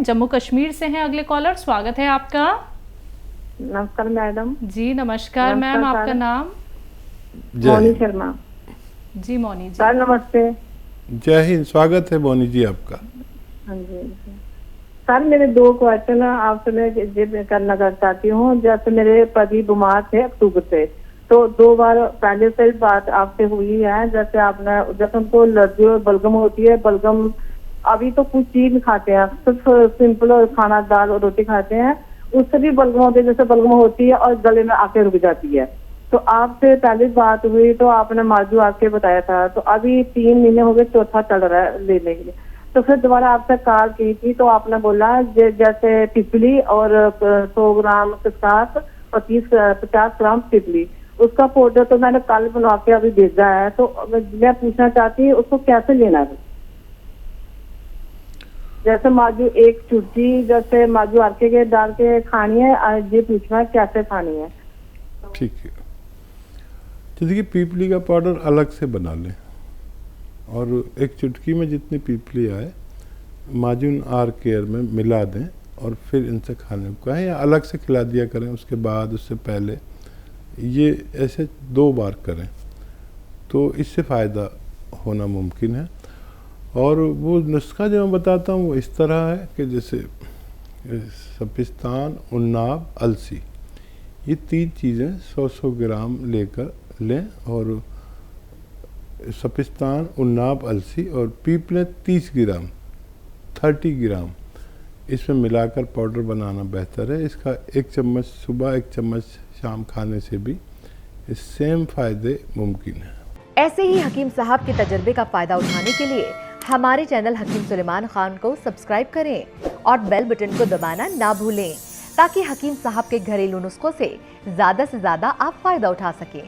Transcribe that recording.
हैं, जम्मू कश्मीर से हैं अगले कॉलर। स्वागत है आपका। नमस्कार मैडम। जी नमस्कार मैम, आपका नाम? मोनी शर्मा। जी मोनी जी। सर नमस्ते। जय हिंद, स्वागत है मोनी जी आपका। हाँ जी सर, मेरे 2 क्वेश्चन आपसे मैं करना चाहती हूँ। जैसे मेरे पति बीमार थे अक्टूबर से, तो 2 बार पहले से बात आपसे हुई है। जैसे आपने, जैसे उनको एलर्जी और बलगम होती है, बलगम अभी तो कुछ चीज नहीं खाते हैं, सिर्फ सिंपल और खाना दाल और रोटी खाते हैं, उससे भी बलगम होती है। जैसे बलगम होती है और गले में आके रुक जाती है। तो आपसे पहले बात हुई तो आपने माजू आके बताया था, तो अभी 3 महीने हो गए, चौथा चल रहा है लेने के लिए। तो फिर दोबारा आपसे कॉल की थी तो आपने बोला जैसे पिपली और 100 ग्राम के साथ और 50 ग्राम पिपली, उसका पाउडर तो मैंने कल बना के अभी भेजा है। तो मैं पूछना चाहती हूँ उसको कैसे लेना है। जैसे माजू एक चुटकी, जैसे माजू आके के डाल के खानी है, ये पूछना है कैसे खानी है। ठीक है, तो देखिए पीपली का पाउडर अलग से बना लें और एक चुटकी में जितनी पीपली आए माजून आर केयर में मिला दें और फिर इनसे खाने को कहें या अलग से खिला दिया करें। उसके बाद उससे पहले ये ऐसे 2 बार करें तो इससे फ़ायदा होना मुमकिन है। और वो नुस्खा जो मैं बताता हूँ वो इस तरह है कि जैसे सपिस्तान, उन्नाब, अलसी, ये 3 चीज़ें 100-100 ग्राम लेकर लें और सपिस्तान, उन्नाब, अलसी और पीपले 30 ग्राम 30 ग्राम इसमें मिलाकर पाउडर बनाना बेहतर है। इसका 1 चम्मच सुबह 1 चम्मच शाम खाने से भी सेम फायदे मुमकिन है। ऐसे ही हकीम साहब के तजर्बे का फायदा उठाने के लिए हमारे चैनल हकीम सुलेमान खान को सब्सक्राइब करें और बेल बटन को दबाना ना भूलें, ताकि हकीम साहब के घरेलू नुस्खों से ज्यादा आप फायदा उठा सकें।